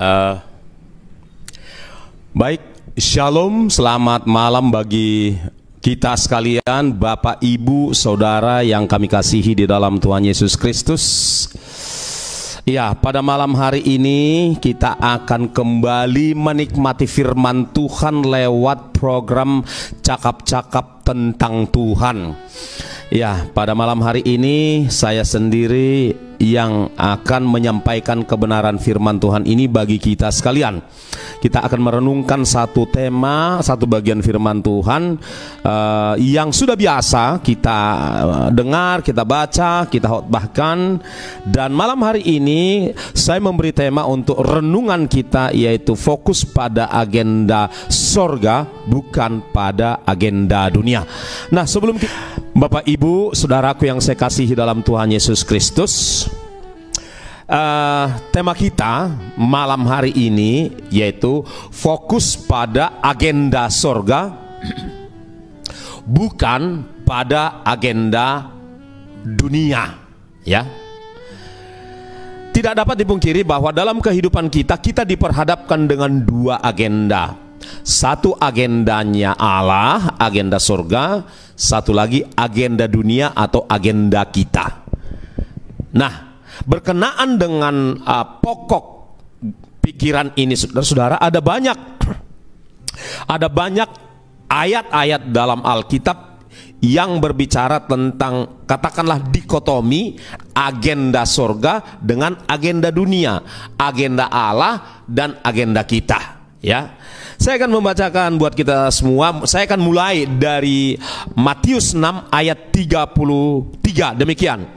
Uh, Baik, Shalom, selamat malam bagi kita sekalian, Bapak, Ibu, Saudara yang kami kasihi di dalam Tuhan Yesus Kristus. Ya, pada malam hari ini kita akan kembali menikmati firman Tuhan lewat program Cakap-Cakap tentang Tuhan. Ya, pada malam hari ini saya sendiri yang akan menyampaikan kebenaran firman Tuhan ini bagi kita sekalian. Kita akan merenungkan satu tema, satu bagian firman Tuhan yang sudah biasa kita dengar, kita baca, kita khotbahkan. Dan malam hari ini saya memberi tema untuk renungan kita, yaitu fokus pada agenda sorga, bukan pada agenda dunia. Nah, sebelum Bapak, Ibu, Saudaraku yang saya kasihi dalam Tuhan Yesus Kristus, tema kita malam hari ini yaitu fokus pada agenda sorga, bukan pada agenda dunia. Ya, tidak dapat dipungkiri bahwa dalam kehidupan kita diperhadapkan dengan dua agenda. Satu agendanya Allah, agenda sorga. Satu lagi agenda dunia atau agenda kita. Nah, berkenaan dengan pokok pikiran ini, saudara-saudara, ada banyak ayat-ayat dalam Alkitab yang berbicara tentang, katakanlah, dikotomi agenda sorga dengan agenda dunia, agenda Allah dan agenda kita. Ya, saya akan membacakan buat kita semua. Saya akan mulai dari Matius 6 ayat 33. Demikian.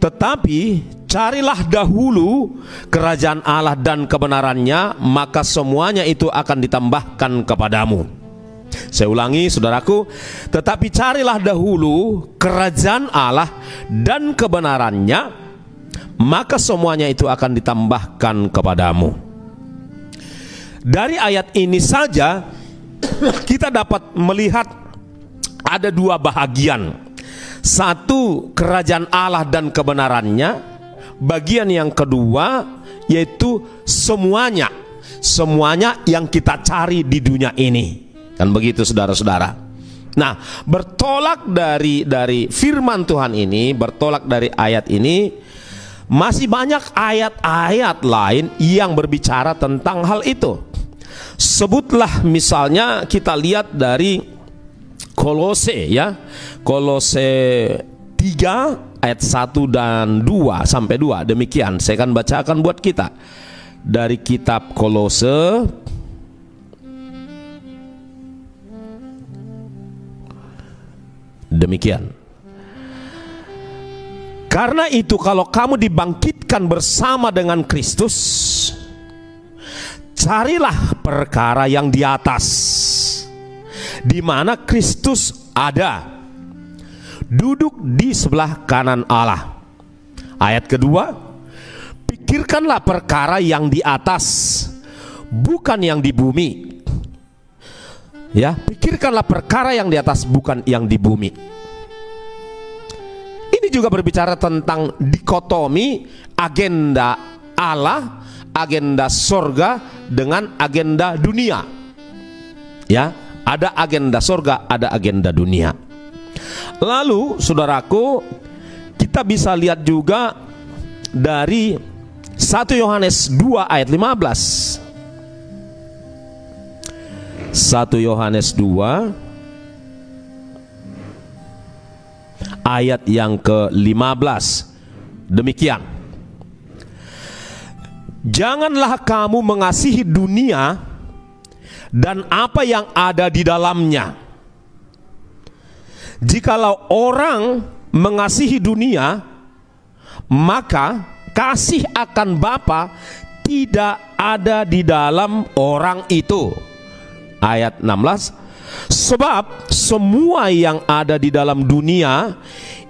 Tetapi carilah dahulu kerajaan Allah dan kebenarannya, maka semuanya itu akan ditambahkan kepadamu. Saya ulangi, saudaraku. Tetapi carilah dahulu kerajaan Allah dan kebenarannya, maka semuanya itu akan ditambahkan kepadamu. Dari ayat ini saja kita dapat melihat ada dua bahagian. Satu, kerajaan Allah dan kebenarannya. Bagian yang kedua yaitu semuanya yang kita cari di dunia ini. Kan begitu, saudara-saudara. Nah, bertolak dari firman Tuhan ini, bertolak dari ayat ini, masih banyak ayat-ayat lain yang berbicara tentang hal itu. Sebutlah misalnya, kita lihat dari Kolose, ya. Kolose 3 ayat 1 dan 2 sampai 2. Demikian saya akan bacakan buat kita dari kitab Kolose. Demikian. Karena itu, kalau kamu dibangkitkan bersama dengan Kristus, carilah perkara yang di atas, di mana Kristus ada, duduk di sebelah kanan Allah. Ayat kedua, pikirkanlah perkara yang di atas, bukan yang di bumi. Ya, pikirkanlah perkara yang di atas, bukan yang di bumi. Ini juga berbicara tentang dikotomi agenda Allah, agenda sorga dengan agenda dunia. Ya, ada agenda sorga, ada agenda dunia. Lalu, saudaraku, kita bisa lihat juga dari 1 Yohanes 2 ayat 15. 1 Yohanes 2 ayat yang ke-15. Demikian. Janganlah kamu mengasihi dunia dan apa yang ada di dalamnya. Jikalau orang mengasihi dunia, maka kasih akan Bapa tidak ada di dalam orang itu. Ayat 16. Sebab semua yang ada di dalam dunia,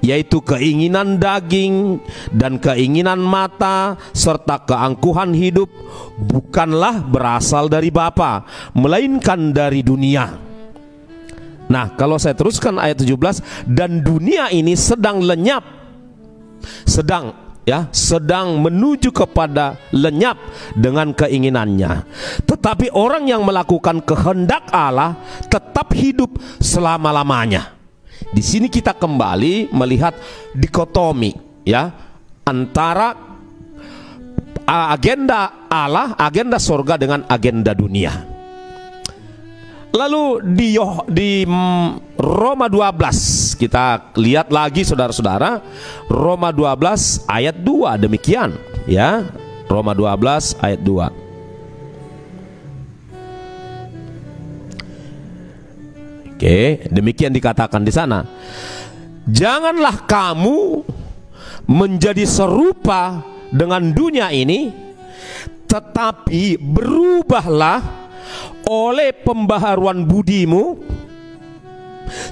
yaitu keinginan daging dan keinginan mata serta keangkuhan hidup, bukanlah berasal dari Bapa, melainkan dari dunia. Nah, kalau saya teruskan ayat 17, dan dunia ini sedang lenyap, sedang ya, sedang menuju kepada lenyap dengan keinginannya. Tetapi orang yang melakukan kehendak Allah tetap hidup selama-lamanya. Di sini kita kembali melihat dikotomi, ya, antara agenda Allah, agenda surga dengan agenda dunia. Lalu di Roma 12 kita lihat lagi saudara-saudara, Roma 12 ayat 2 demikian, ya. Roma 12 ayat 2. Oke, demikian dikatakan di sana. Janganlah kamu menjadi serupa dengan dunia ini, tetapi berubahlah oleh pembaharuan budimu,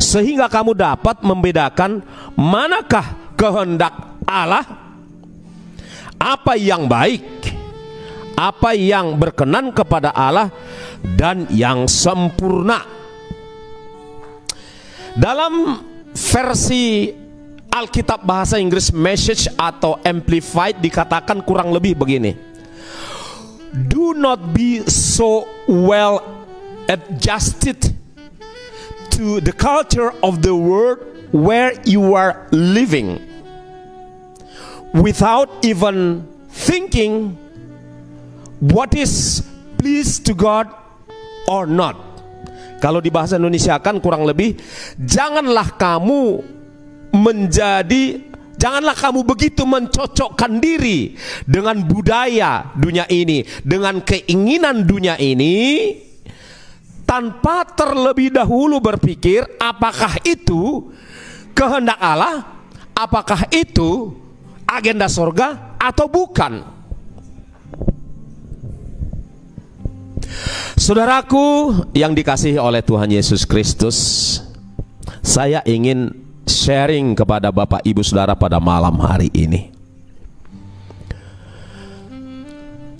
sehingga kamu dapat membedakan manakah kehendak Allah, apa yang baik, apa yang berkenan kepada Allah, dan yang sempurna. Dalam versi Alkitab bahasa Inggris Message atau Amplified dikatakan kurang lebih begini: do not be so well adjusted to the culture of the world where you are living without even thinking what is pleased to God or not. Kalau di bahasa Indonesia kan kurang lebih, janganlah kamu begitu mencocokkan diri dengan budaya dunia ini, dengan keinginan dunia ini, tanpa terlebih dahulu berpikir apakah itu kehendak Allah, apakah itu agenda surga atau bukan. Saudaraku yang dikasihi oleh Tuhan Yesus Kristus, saya ingin sharing kepada Bapak Ibu Saudara pada malam hari ini.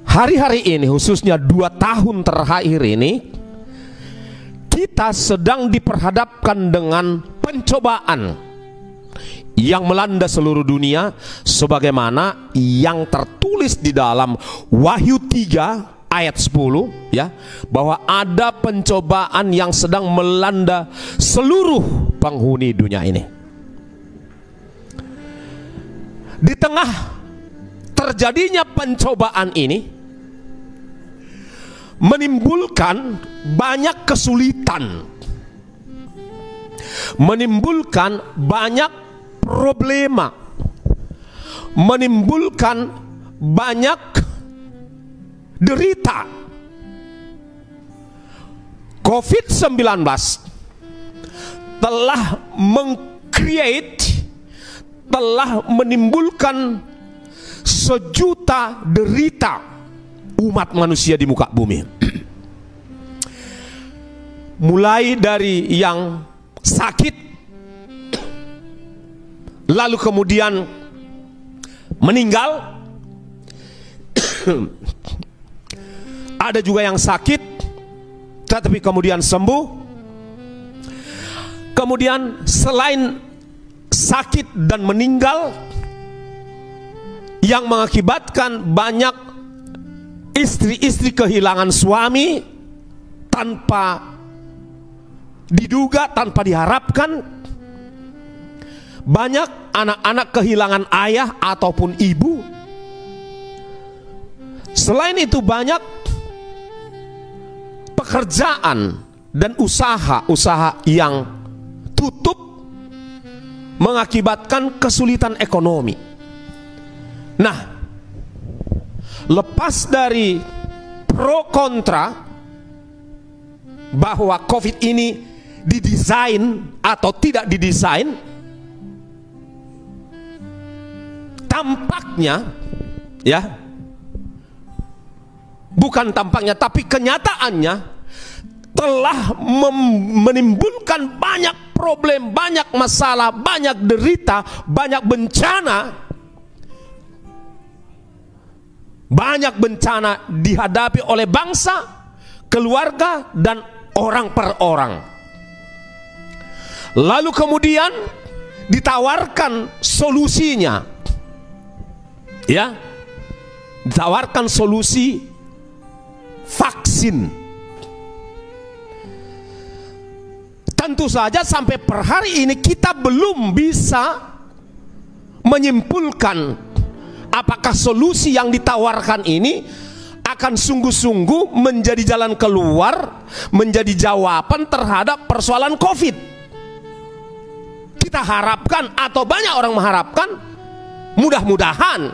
Hari-hari ini, khususnya 2 tahun terakhir ini, kita sedang diperhadapkan dengan pencobaan yang melanda seluruh dunia, sebagaimana yang tertulis di dalam Wahyu 3 ayat 10, ya, bahwa ada pencobaan yang sedang melanda seluruh penghuni dunia ini. Di tengah terjadinya pencobaan ini menimbulkan banyak kesulitan, menimbulkan banyak problema, menimbulkan banyak derita. COVID-19 telah telah menimbulkan sejuta derita umat manusia di muka bumi. Mulai dari yang sakit, lalu kemudian meninggal, ada juga yang sakit tetapi kemudian sembuh. Kemudian selain sakit dan meninggal, yang mengakibatkan banyak istri-istri kehilangan suami tanpa diduga, tanpa diharapkan. Banyak anak-anak kehilangan ayah ataupun ibu. Selain itu banyak pekerjaan dan usaha-usaha yang tutup, mengakibatkan kesulitan ekonomi. Nah, lepas dari pro kontra bahwa COVID ini didesain atau tidak didesain, tampaknya, ya, bukan tampaknya tapi kenyataannya telah menimbulkan banyak problem, banyak masalah, banyak derita, banyak bencana. Banyak bencana dihadapi oleh bangsa, keluarga, dan orang per orang. Lalu kemudian ditawarkan solusinya. ya, ditawarkan solusi vaksin. Tentu saja sampai per hari ini kita belum bisa menyimpulkan apakah solusi yang ditawarkan ini akan sungguh-sungguh menjadi jalan keluar, menjadi jawaban terhadap persoalan COVID. Kita harapkan, atau banyak orang mengharapkan, mudah-mudahan.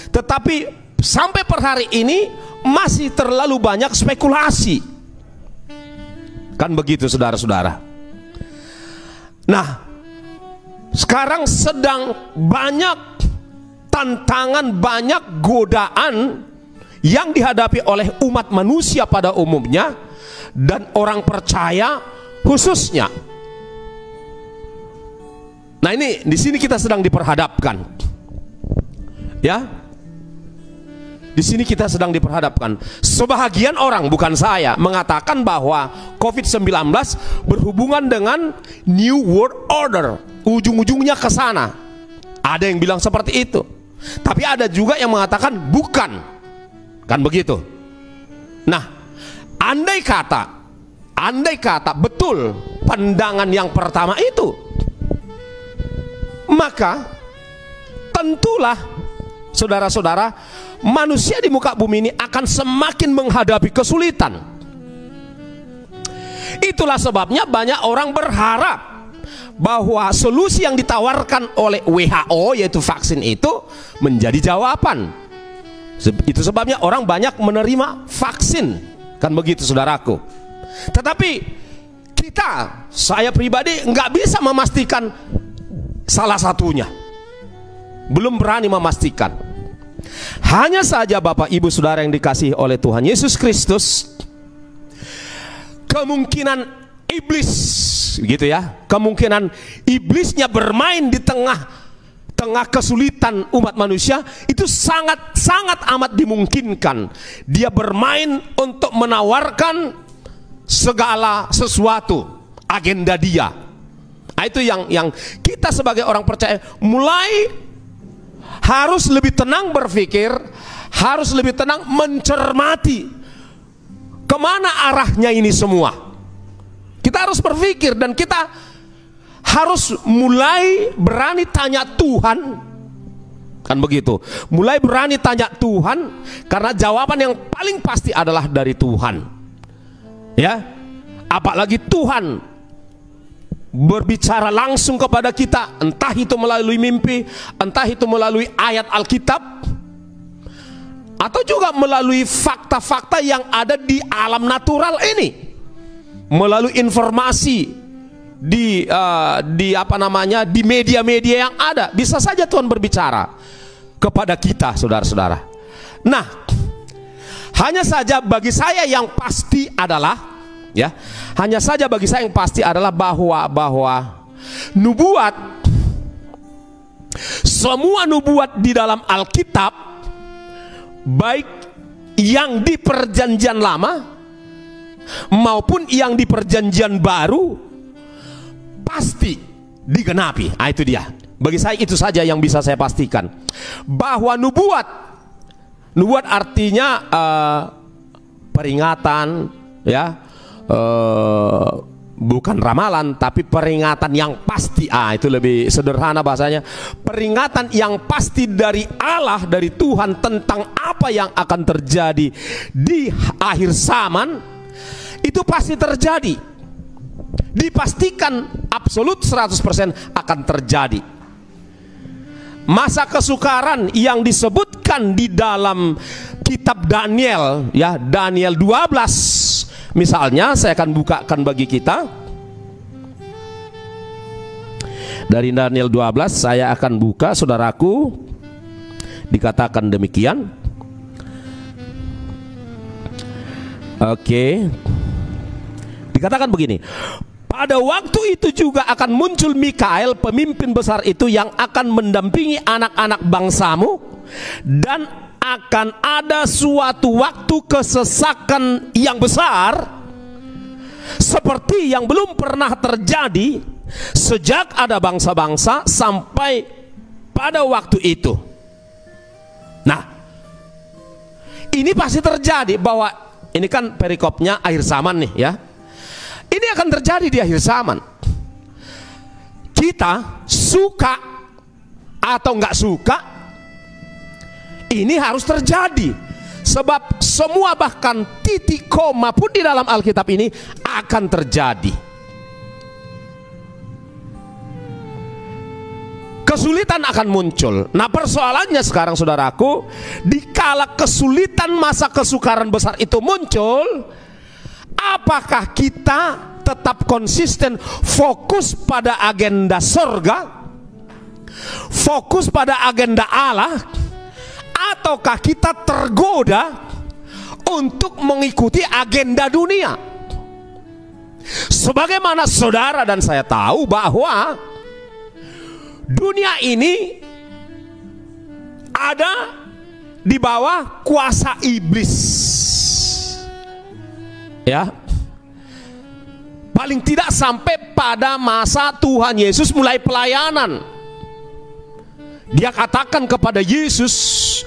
Tetapi sampai per hari ini masih terlalu banyak spekulasi. Kan begitu, saudara-saudara. Nah, sekarang sedang banyak tantangan, banyak godaan yang dihadapi oleh umat manusia pada umumnya dan orang percaya khususnya. Nah, ini di sini kita sedang diperhadapkan. Ya. Di sini kita sedang diperhadapkan. Sebahagian orang, bukan saya, mengatakan bahwa COVID-19 berhubungan dengan New World Order. Ujung-ujungnya ke sana. Ada yang bilang seperti itu. Tapi ada juga yang mengatakan bukan. Kan begitu. Nah, andai kata betul pandangan yang pertama itu, maka tentulah saudara-saudara, manusia di muka bumi ini akan semakin menghadapi kesulitan. Itulah sebabnya banyak orang berharap bahwa solusi yang ditawarkan oleh WHO, yaitu vaksin itu, menjadi jawaban. Itu sebabnya orang banyak menerima vaksin. Kan begitu, saudaraku. Tetapi saya pribadi nggak bisa memastikan salah satunya. Belum berani memastikan. Hanya saja Bapak Ibu Saudara yang dikasihi oleh Tuhan Yesus Kristus, kemungkinan iblis, gitu ya, kemungkinan iblisnya bermain di tengah kesulitan umat manusia itu sangat amat dimungkinkan. Dia bermain untuk menawarkan segala sesuatu, agenda dia. Nah, itu yang kita sebagai orang percaya mulai harus lebih tenang berpikir, harus lebih tenang mencermati kemana arahnya ini semua. Kita harus berpikir dan kita harus mulai berani tanya Tuhan. Kan begitu. Mulai berani tanya Tuhan, karena jawaban yang paling pasti adalah dari Tuhan. Ya. Apalagi Tuhan berbicara langsung kepada kita, entah itu melalui mimpi, entah itu melalui ayat Alkitab, atau juga melalui fakta-fakta yang ada di alam natural ini, melalui informasi di media-media yang ada. Bisa saja Tuhan berbicara kepada kita, saudara-saudara. Nah, hanya saja bagi saya yang pasti adalah, ya, hanya saja bagi saya yang pasti adalah bahwa nubuat, semua nubuat di dalam Alkitab, baik yang di Perjanjian Lama maupun yang di Perjanjian Baru, pasti digenapi. Nah, itu dia. Bagi saya itu saja yang bisa saya pastikan. Bahwa nubuat artinya peringatan, ya, bukan ramalan, tapi peringatan yang pasti. Itu lebih sederhana bahasanya. Peringatan yang pasti dari Allah, dari Tuhan, tentang apa yang akan terjadi di akhir zaman. Itu pasti terjadi. Dipastikan absolut 100% akan terjadi. Masa kesukaran yang disebutkan di dalam kitab Daniel, ya, Daniel 12 misalnya, saya akan bukakan bagi kita. Dari Daniel 12 saya akan buka, saudaraku. Dikatakan demikian. Oke. Dikatakan begini, pada waktu itu juga akan muncul Mikael, pemimpin besar itu, yang akan mendampingi anak-anak bangsamu, dan akan ada suatu waktu kesesakan yang besar seperti yang belum pernah terjadi sejak ada bangsa-bangsa sampai pada waktu itu. Nah, ini pasti terjadi bahwa ini kan perikopnya akhir zaman nih ya. Ini akan terjadi di akhir zaman. Kita suka atau nggak suka, ini harus terjadi. Sebab semua bahkan titik koma pun di dalam Alkitab ini akan terjadi. Kesulitan akan muncul. Nah, persoalannya sekarang saudaraku, dikala kesulitan masa kesukaran besar itu muncul, apakah kita tetap konsisten fokus pada agenda sorga, fokus pada agenda Allah, ataukah kita tergoda untuk mengikuti agenda dunia? Sebagaimana saudara dan saya tahu bahwa dunia ini ada di bawah kuasa iblis. Ya. Paling tidak sampai pada masa Tuhan Yesus mulai pelayanan. Dia katakan kepada Yesus,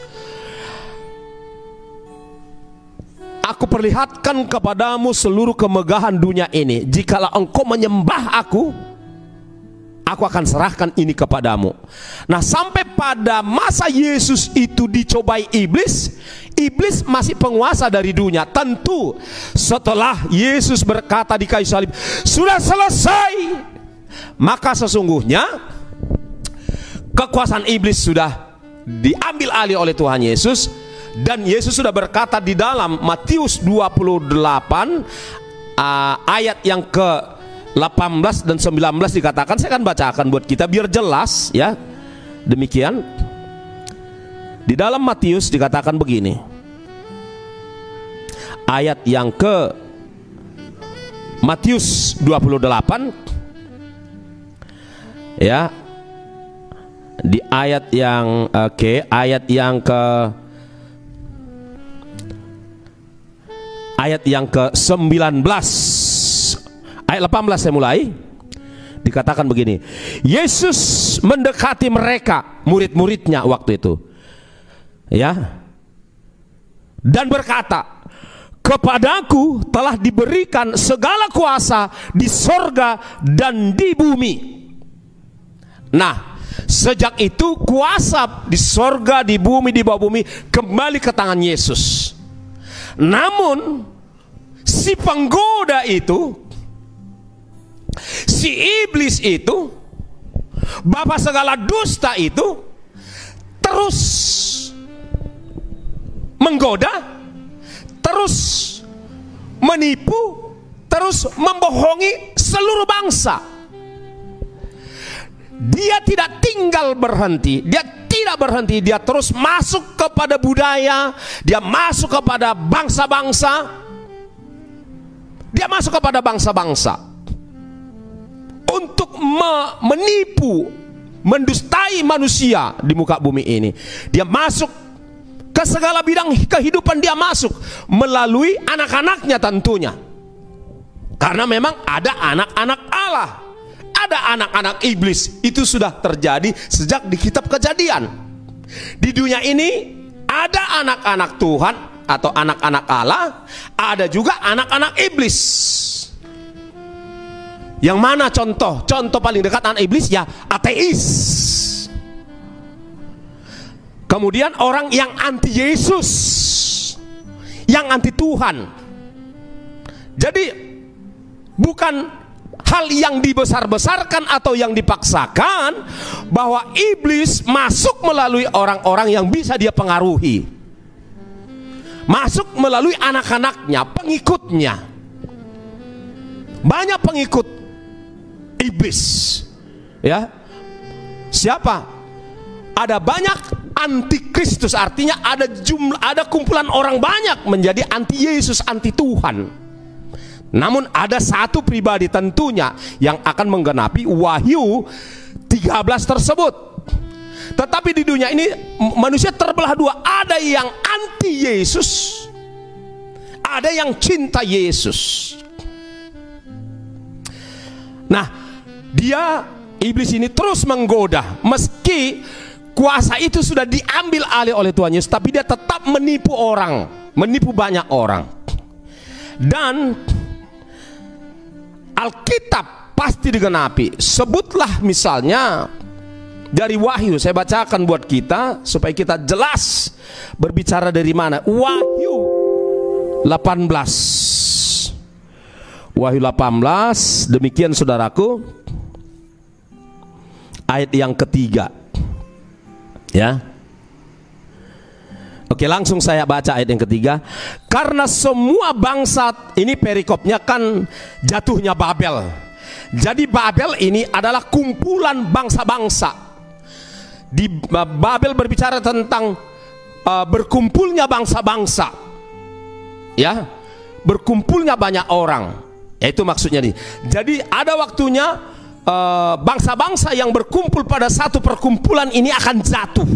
aku perlihatkan kepadamu seluruh kemegahan dunia ini. Jikalau engkau menyembah aku akan serahkan ini kepadamu. Nah, sampai pada masa Yesus itu dicobai iblis, iblis masih penguasa dari dunia. Tentu setelah Yesus berkata di kayu salib, sudah selesai, maka sesungguhnya kekuasaan iblis sudah diambil alih oleh Tuhan Yesus. Dan Yesus sudah berkata di dalam Matius 28 ayat yang ke 18 dan 19 dikatakan, saya akan bacakan buat kita biar jelas ya. Demikian di dalam Matius dikatakan begini, ayat yang ke Matius 28 ya, di ayat yang ayat yang ke 19, ayat 18 saya mulai. Dikatakan begini, Yesus mendekati mereka, murid-muridnya waktu itu ya, dan berkata, kepadaku telah diberikan segala kuasa di sorga dan di bumi. Nah, sejak itu kuasa di sorga, di bumi, di bawah bumi kembali ke tangan Yesus. Namun si penggoda itu, si iblis itu, bapa segala dusta itu terus menggoda, terus menipu, terus membohongi seluruh bangsa. Dia tidak tinggal berhenti, dia tidak berhenti, dia terus masuk kepada budaya, dia masuk kepada bangsa-bangsa, dia masuk kepada bangsa-bangsa untuk menipu, mendustai manusia di muka bumi ini. Dia masuk ke segala bidang kehidupan, dia masuk melalui anak-anaknya tentunya. Karena memang ada anak-anak Allah, ada anak-anak iblis. Itu sudah terjadi sejak di kitab Kejadian. Di dunia ini ada anak-anak Tuhan atau anak-anak Allah, ada juga anak-anak iblis. Yang mana contoh? Contoh paling dekat anak iblis ya ateis. Kemudian orang yang anti Yesus, yang anti Tuhan. Jadi bukan hal yang dibesar-besarkan atau yang dipaksakan bahwa iblis masuk melalui orang-orang yang bisa dia pengaruhi, masuk melalui anak-anaknya, pengikutnya. Banyak pengikut iblis ya. Siapa? Ada banyak antikristus, artinya ada kumpulan orang banyak menjadi anti Yesus, anti Tuhan. Namun ada satu pribadi tentunya yang akan menggenapi Wahyu 13 tersebut. Tetapi di dunia ini manusia terbelah dua, ada yang anti Yesus, ada yang cinta Yesus. Nah, iblis ini terus menggoda, meski kuasa itu sudah diambil alih oleh Tuhan Yesus, tapi dia tetap menipu orang, menipu banyak orang. Dan Alkitab pasti digenapi. Sebutlah misalnya dari Wahyu, saya bacakan buat kita supaya kita jelas berbicara dari mana. Wahyu 18. Wahyu 18, demikian saudaraku, ayat yang ketiga. Ya. Oke, langsung saya baca ayat yang ketiga. Karena semua bangsa, ini perikopnya kan jatuhnya Babel. Jadi Babel ini adalah kumpulan bangsa-bangsa. Di Babel berbicara tentang berkumpulnya bangsa-bangsa. Ya, berkumpulnya banyak orang. Ya, itu maksudnya nih. Jadi ada waktunya bangsa-bangsa yang berkumpul pada satu perkumpulan ini akan jatuh.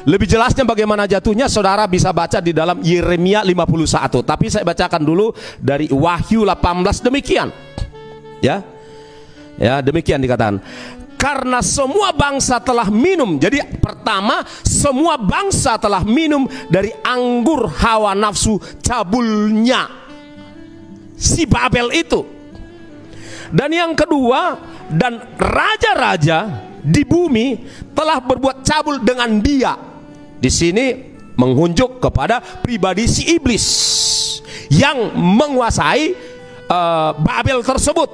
Lebih jelasnya bagaimana jatuhnya saudara bisa baca di dalam Yeremia 51. Tapi saya bacakan dulu dari Wahyu 18 demikian. Ya. Ya, demikian dikatakan. Karena semua bangsa telah minum. Jadi pertama, semua bangsa telah minum dari anggur hawa nafsu cabulnya si Babel itu. Dan yang kedua, dan raja-raja di bumi telah berbuat cabul dengan dia. Di sini menghunjuk kepada pribadi si iblis yang menguasai Babel tersebut.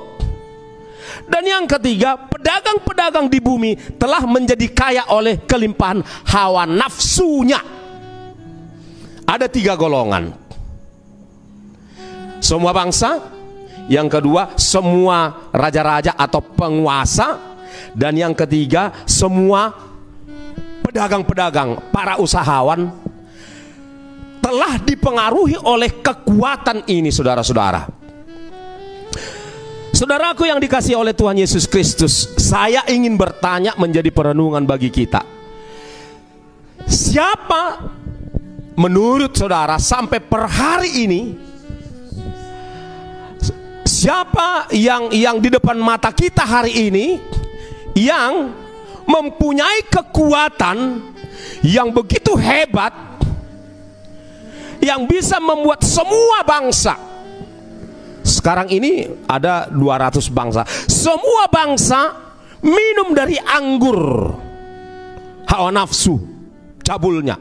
Dan yang ketiga, pedagang-pedagang di bumi telah menjadi kaya oleh kelimpahan hawa nafsunya. Ada 3 golongan. Semua bangsa, yang kedua semua raja-raja atau penguasa, dan yang ketiga semua pedagang-pedagang, para usahawan telah dipengaruhi oleh kekuatan ini, saudara-saudara. Saudaraku yang dikasihi oleh Tuhan Yesus Kristus, saya ingin bertanya menjadi perenungan bagi kita. Siapa menurut saudara sampai per hari ini, siapa yang di depan mata kita hari ini yang mempunyai kekuatan yang begitu hebat, yang bisa membuat semua bangsa, sekarang ini ada 200 bangsa, semua bangsa minum dari anggur hawa nafsu cabulnya.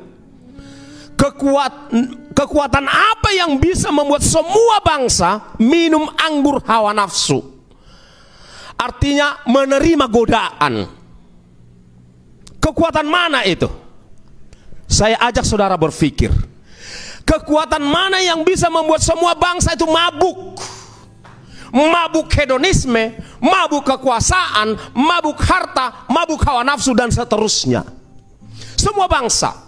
Kekuatan apa yang bisa membuat semua bangsa minum anggur hawa nafsu? Artinya menerima godaan. Kekuatan mana itu? Saya ajak saudara berpikir. Kekuatan mana yang bisa membuat semua bangsa itu mabuk? Mabuk hedonisme, mabuk kekuasaan, mabuk harta, mabuk hawa nafsu dan seterusnya. Semua bangsa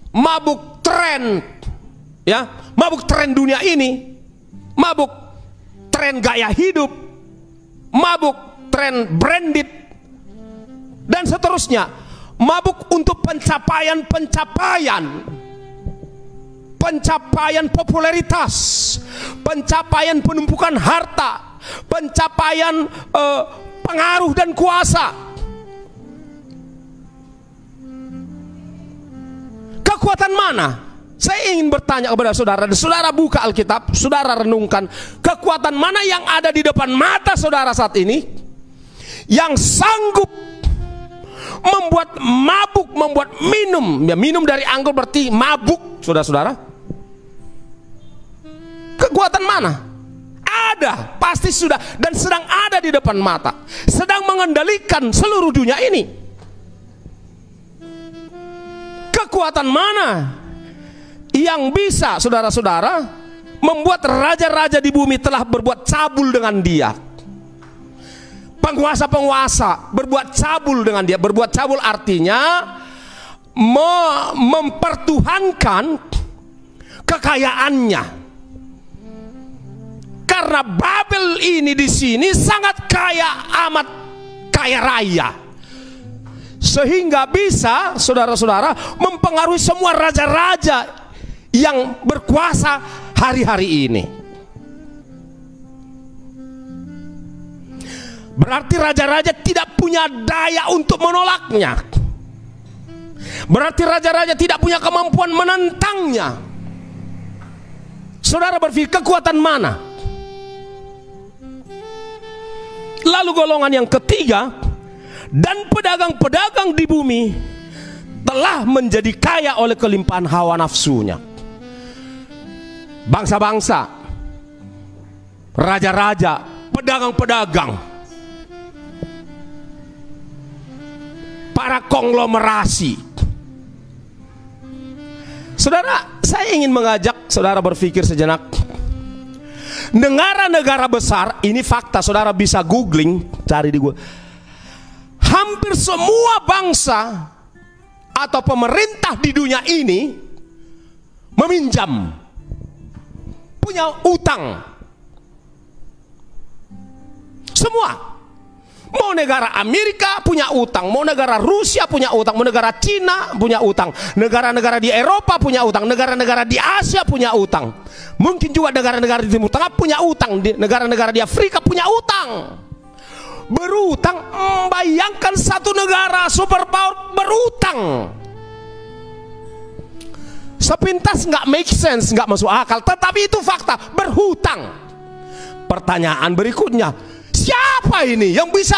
mabuk tren, ya, mabuk tren dunia ini, mabuk tren gaya hidup, mabuk tren branded dan seterusnya. Mabuk untuk pencapaian popularitas, pencapaian penumpukan harta, pencapaian pengaruh dan kuasa. Kekuatan mana? Saya ingin bertanya kepada saudara. Saudara buka Alkitab, saudara renungkan, kekuatan mana yang ada di depan mata saudara saat ini yang sanggup membuat mabuk, membuat minum. Ya, minum dari anggur berarti mabuk, saudara-saudara. Kekuatan mana? Ada, pasti sudah, dan sedang ada di depan mata, sedang mengendalikan seluruh dunia ini. Kekuatan mana yang bisa, saudara-saudara, membuat raja-raja di bumi telah berbuat cabul dengan dia? Penguasa-penguasa berbuat cabul dengan dia. Berbuat cabul artinya mempertuhankan kekayaannya. Karena Babel ini di sini sangat kaya, amat kaya raya, sehingga bisa, saudara-saudara, mempengaruhi semua raja-raja yang berkuasa hari-hari ini. Berarti raja-raja tidak punya daya untuk menolaknya. Berarti raja-raja tidak punya kemampuan menentangnya. Saudara berpikir kekuatan mana? Lalu golongan yang ketiga, dan pedagang-pedagang di bumi telah menjadi kaya oleh kelimpahan hawa nafsunya. Bangsa-bangsa, raja-raja, pedagang-pedagang, para konglomerasi. Saudara, saya ingin mengajak saudara berpikir sejenak. Negara-negara besar, ini fakta, saudara bisa googling, cari di Google. Hampir semua bangsa atau pemerintah di dunia ini meminjam, punya utang. Semua. Mau negara Amerika punya utang, mau negara Rusia punya utang, mau negara Cina punya utang, negara-negara di Eropa punya utang, negara-negara di Asia punya utang, mungkin juga negara-negara di Timur Tengah punya utang, negara-negara di Afrika punya utang. Berutang, bayangkan satu negara superpower berutang. Sepintas nggak make sense, nggak masuk akal, tetapi itu fakta, berhutang. Pertanyaan berikutnya, siapa ini yang bisa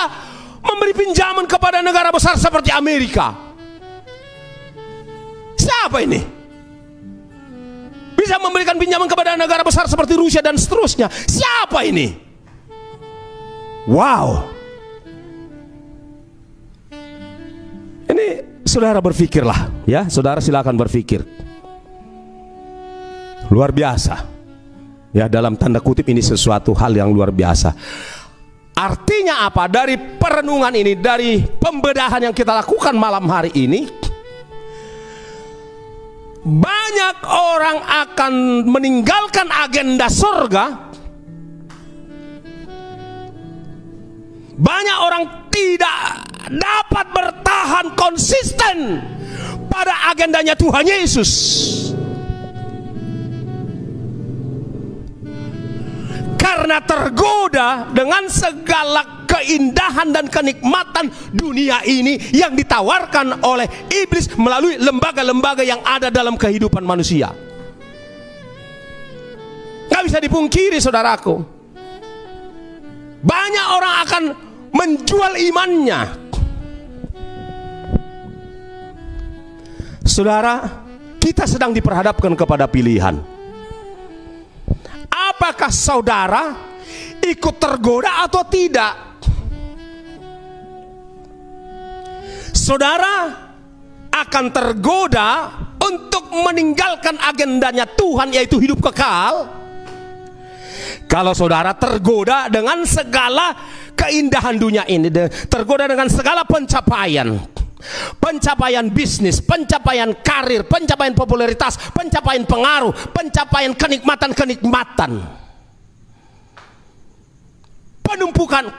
memberi pinjaman kepada negara besar seperti Amerika? Siapa ini? Bisa memberikan pinjaman kepada negara besar seperti Rusia dan seterusnya. Siapa ini? Wow. Ini saudara berpikirlah, ya, saudara silakan berpikir. Luar biasa. Ya, dalam tanda kutip ini sesuatu hal yang luar biasa. Artinya apa? Dari perenungan ini, dari pembedahan yang kita lakukan malam hari ini, banyak orang akan meninggalkan agenda surga. Banyak orang tidak dapat bertahan konsisten pada agendanya Tuhan Yesus. Karena tergoda dengan segala keindahan dan kenikmatan dunia ini yang ditawarkan oleh iblis melalui lembaga-lembaga yang ada dalam kehidupan manusia. Gak bisa dipungkiri, saudaraku, banyak orang akan menjual imannya. Saudara, kita sedang diperhadapkan kepada pilihan. Apakah saudara ikut tergoda atau tidak? Saudara akan tergoda untuk meninggalkan agendanya Tuhan, yaitu hidup kekal, kalau saudara tergoda dengan segala keindahan dunia ini, tergoda dengan segala pencapaian bisnis, pencapaian karir, pencapaian popularitas, pencapaian pengaruh, pencapaian kenikmatan-kenikmatan, penumpukan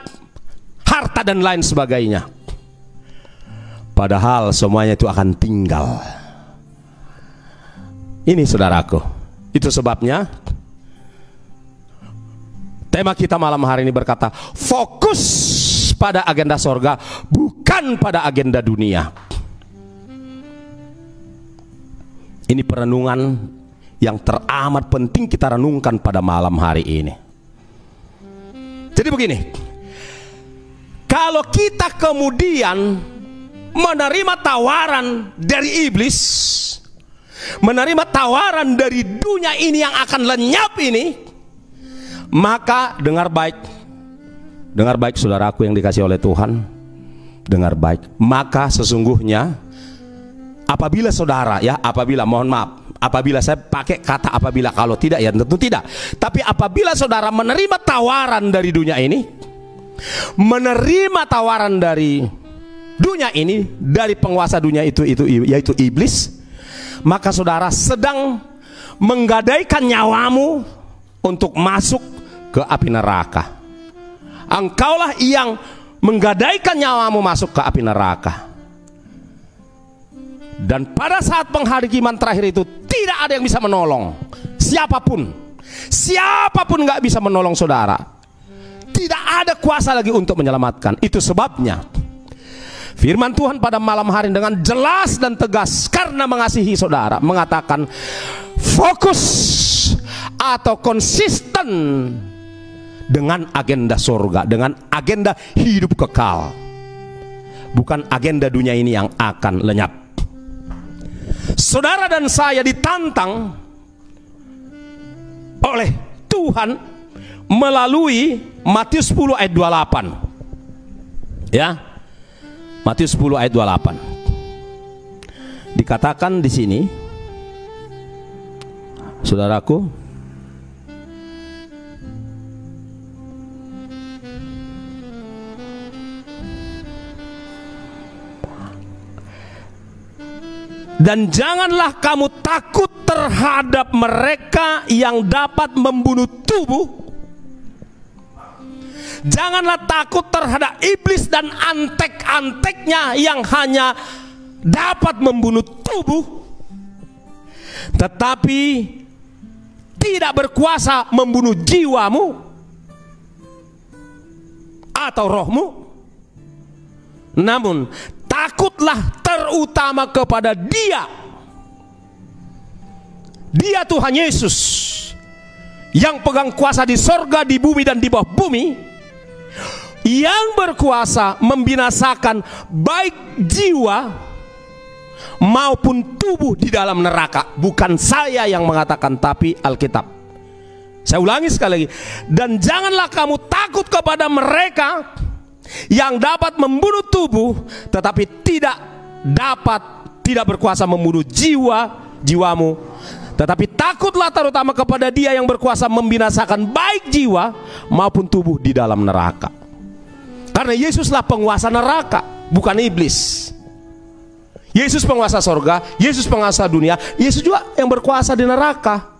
harta dan lain sebagainya. Padahal semuanya itu akan tinggal. Ini saudaraku, itu sebabnya tema kita malam hari ini berkata, fokus pada agenda sorga, bukan pada agenda dunia. Ini perenungan yang teramat penting kita renungkan pada malam hari ini. Jadi begini, kalau kita kemudian menerima tawaran dari iblis, menerima tawaran dari dunia ini yang akan lenyap ini, maka dengar baik saudaraku yang dikasih oleh Tuhan, dengar baik. Maka sesungguhnya apabila saudara, ya, mohon maaf, apabila saya pakai kata apabila, kalau tidak ya tentu tidak. Tapi apabila saudara menerima tawaran dari dunia ini, menerima tawaran dari dunia ini, dari penguasa dunia itu yaitu iblis, maka saudara sedang menggadaikan nyawamu untuk masuk ke api neraka. Engkaulah yang menggadaikan nyawamu masuk ke api neraka. Dan pada saat penghakiman terakhir itu tidak ada yang bisa menolong. Siapapun nggak bisa menolong saudara. Tidak ada kuasa lagi untuk menyelamatkan. Itu sebabnya Firman Tuhan pada malam hari dengan jelas dan tegas karena mengasihi saudara mengatakan fokus atau konsisten dengan agenda surga, dengan agenda hidup kekal, bukan agenda dunia ini yang akan lenyap. Saudara dan saya ditantang oleh Tuhan melalui Matius 10 ayat 28. Ya. Matius 10 ayat 28. Dikatakan di sini, saudaraku, dan janganlah kamu takut terhadap mereka yang dapat membunuh tubuh. Janganlah takut terhadap iblis dan antek-anteknya yang hanya dapat membunuh tubuh, tetapi tidak berkuasa membunuh jiwamu atau rohmu. Namun takutlah terutama kepada Dia Tuhan Yesus yang pegang kuasa di sorga, di bumi dan di bawah bumi, yang berkuasa membinasakan baik jiwa maupun tubuh di dalam neraka. Bukan saya yang mengatakan, tapi Alkitab. Saya ulangi sekali lagi. Dan janganlah kamu takut kepada mereka yang dapat membunuh tubuh, tetapi tidak berkuasa membunuh jiwamu. Tetapi takutlah terutama kepada Dia yang berkuasa membinasakan baik jiwa maupun tubuh di dalam neraka. Karena Yesuslah penguasa neraka, bukan iblis. Yesus penguasa sorga, Yesus penguasa dunia, Yesus juga yang berkuasa di neraka.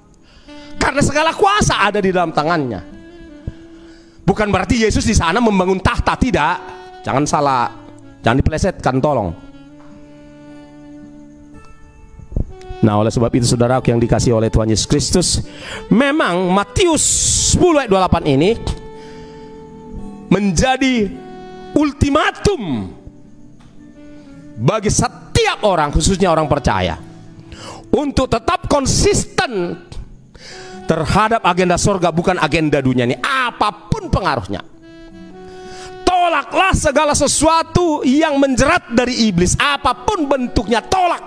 Karena segala kuasa ada di dalam tangannya. Bukan berarti Yesus di sana membangun tahta, tidak. Jangan salah, jangan dipelesetkan, tolong. Nah, oleh sebab itu saudaraku yang dikasihi oleh Tuhan Yesus Kristus, memang Matius 10 ayat 28 ini menjadi ultimatum bagi setiap orang, khususnya orang percaya, untuk tetap konsisten terhadap agenda surga, bukan agenda dunia ini, apapun pengaruhnya. Tolaklah segala sesuatu yang menjerat dari iblis, apapun bentuknya, tolak.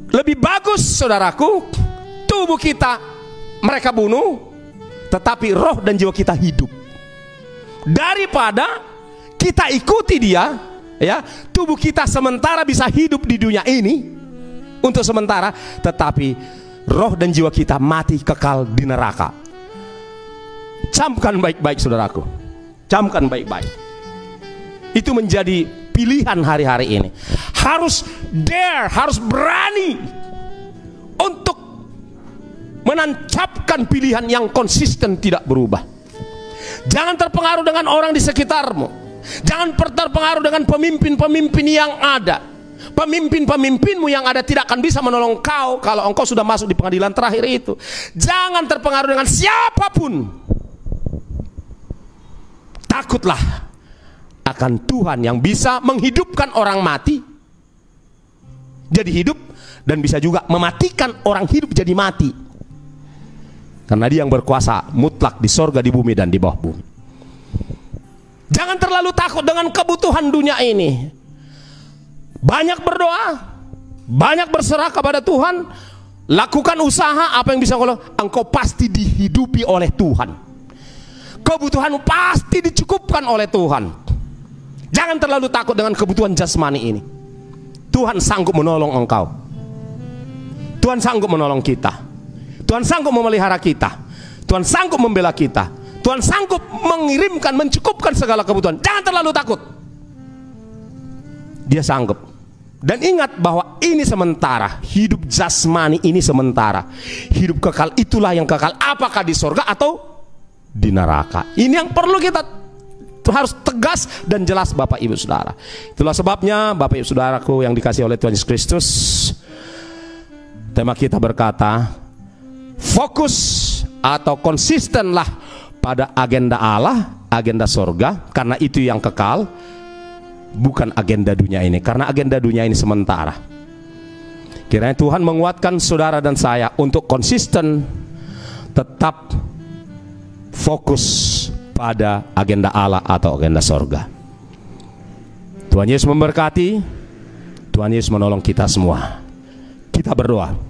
Lebih bagus saudaraku, tubuh kita mereka bunuh, tetapi roh dan jiwa kita hidup, daripada kita ikuti Dia, ya, tubuh kita sementara bisa hidup di dunia ini untuk sementara, tetapi roh dan jiwa kita mati kekal di neraka. Camkan baik-baik saudaraku, camkan baik-baik. Itu menjadi pilihan hari-hari ini. Harus dare, harus berani untuk menancapkan pilihan yang konsisten, tidak berubah. Jangan terpengaruh dengan orang di sekitarmu. Jangan terpengaruh dengan pemimpin-pemimpin yang ada. Pemimpin-pemimpinmu yang ada tidak akan bisa menolong kau kalau engkau sudah masuk di pengadilan terakhir itu. Jangan terpengaruh dengan siapapun. Takutlah akan Tuhan yang bisa menghidupkan orang mati jadi hidup, dan bisa juga mematikan orang hidup jadi mati. Karena Dia yang berkuasa mutlak di sorga, di bumi dan di bawah bumi. Jangan terlalu takut dengan kebutuhan dunia ini. Banyak berdoa, banyak berserah kepada Tuhan, lakukan usaha apa yang bisa engkau pasti dihidupi oleh Tuhan. Kebutuhanmu pasti dicukupkan oleh Tuhan. Jangan terlalu takut dengan kebutuhan jasmani ini. Tuhan sanggup menolong engkau. Tuhan sanggup menolong kita. Tuhan sanggup memelihara kita. Tuhan sanggup membela kita. Tuhan sanggup mengirimkan, mencukupkan segala kebutuhan. Jangan terlalu takut. Dia sanggup. Dan ingat bahwa ini sementara. Hidup jasmani ini sementara. Hidup kekal itulah yang kekal. Apakah di surga atau di neraka. Ini yang perlu kita harus tegas dan jelas, Bapak Ibu Saudara. Itulah sebabnya Bapak Ibu Saudaraku yang dikasihi oleh Tuhan Yesus Kristus, tema kita berkata, fokus atau konsistenlah pada agenda Allah agenda sorga, karena itu yang kekal, bukan agenda dunia ini, karena agenda dunia ini sementara. Kiranya Tuhan menguatkan saudara dan saya untuk konsisten tetap fokus pada agenda Allah atau agenda sorga. Tuhan Yesus memberkati, Tuhan Yesus menolong kita semua. Kita berdoa.